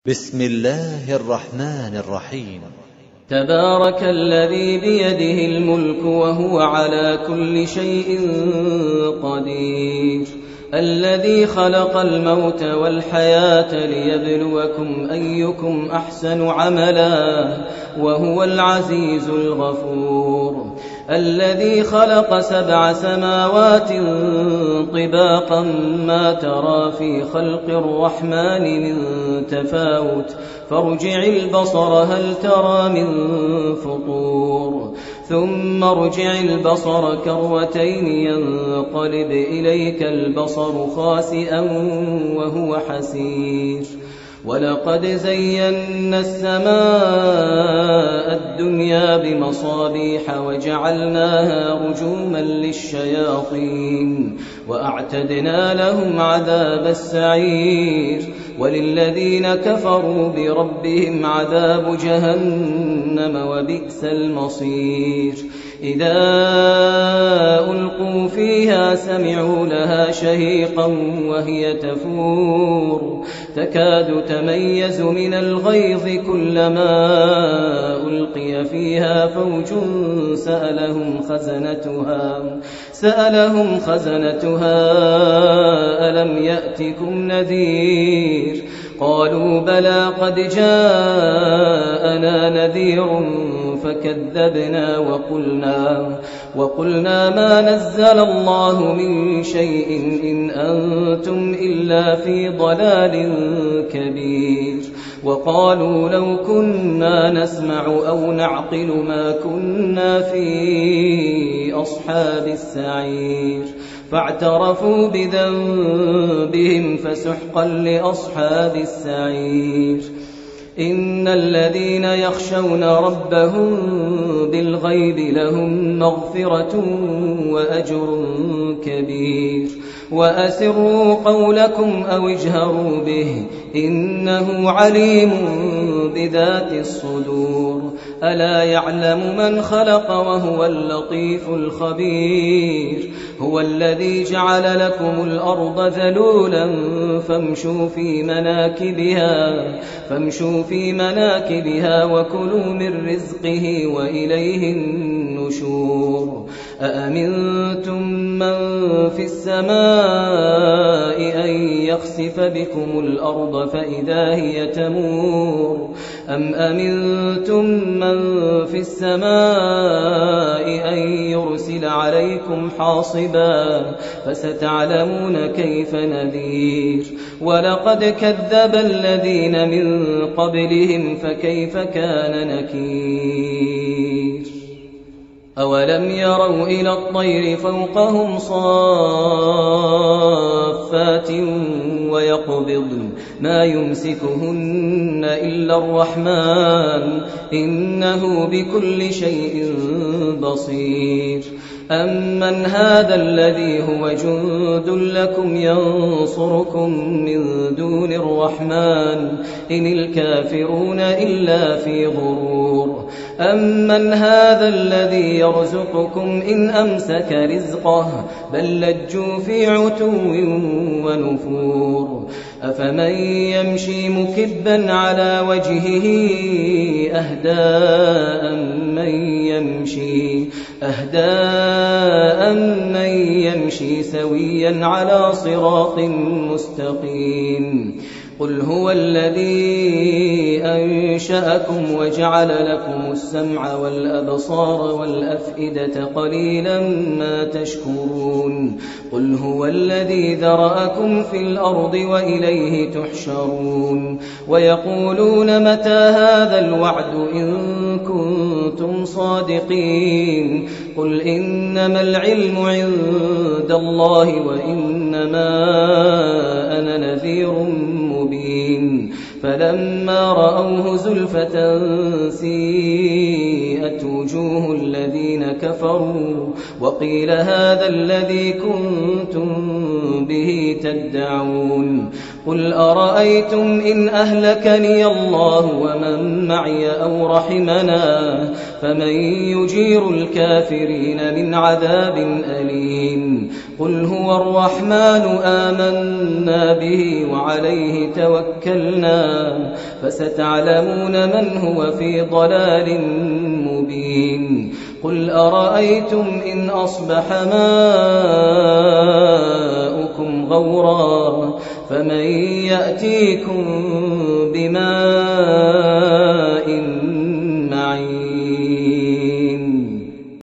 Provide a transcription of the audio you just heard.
بسم الله الرحمن الرحيم. تبارك الذي بيده الملك وهو على كل شيء قدير، الذي خلق الموت والحياة ليبلوكم أيكم أحسن عملا وهو العزيز الغفور، الذي خلق 7 سماوات طباقا ما ترى في خلق الرحمن من تفاوت فارجع البصر هل ترى من فطور، ثم ارجع البصر كرتين ينقلب إليك البصر خاسئا وهو حسير، ولقد زينا السماء الدنيا بمصابيح وجعلناها رجوما للشياطين وأعتدنا لهم عذاب السعير، وللذين كفروا بربهم عذاب جهنم وبئس المصير، إذا ألقوا فيها سمعوا لها شهيقا وهي تفور تكاد تميز من الغيظ كلما ألقي فيها فوج سألهم خزنتها ألم يأتكم نذير، قالوا بلى قد جاءنا نذير فكذبنا وقلنا ما نزل الله من شيء إن أنتم إلا في ضلال كبير، وقالوا لو كنا نسمع أو نعقل ما كنا في أصحاب السعير، فاعترفوا بذنبهم فسحقا لأصحاب السعير. إن الذين يخشون ربهم بالغيب لهم مغفرة وأجر كبير، وأسروا قولكم أو اجهروا به إنه عليم بذات الصدور، ألا يعلم من خلق وهو اللطيف الخبير، هو الذي جعل لكم الأرض ذلولا فامشوا في مناكبها وكلوا من رزقه وإليه النشور، أأمنتم من في السماء أن يخسف بكم الأرض فإذا هي تمور، أم أمنتم من في السماء أن يرسل عليكم حاصبا فستعلمون كيف نذير، ولقد كذب الذين من قبلهم فكيف كان نكير، أولم يروا إلى الطير فوقهم صافات ويقبضن ما يمسكهن إلا الرحمن إنه بكل شيء بصير، أمن هذا الذي هو جند لكم ينصركم من دون الرحمن إن الكافرون إلا في غرور، أمن هذا الذي يرزقكم إن أمسك رزقه بل لجوا في عتو ونفور، أفمن يمشي مكبا على وجهه أهدى من يمشي سويا على صراط مستقيم، قل هو الذي أنشأكم وجعل لكم السمع والأبصار والأفئدة قليلا ما تشكرون، قل هو الذي ذرأكم في الأرض وإليه تحشرون، ويقولون متى هذا الوعد إن كنتم صادقين، قل إنما العلم عند الله وإنما أنا نذير مبين، فلما رأوه زلفة سيئت وجوه الذين كفروا وقيل هذا الذي كنتم به تدعون قل أرأيتم إن أهلكني الله ومن معي أو رحمنا فمن يجير الكافرين من عذاب أليم قل هو الرحمن آمنا به وعليه توكلنا فستعلمون من هو في ضلال مبين قل أرأيتم إن أصبح ماؤكم غورا فمن يأتيكم بماء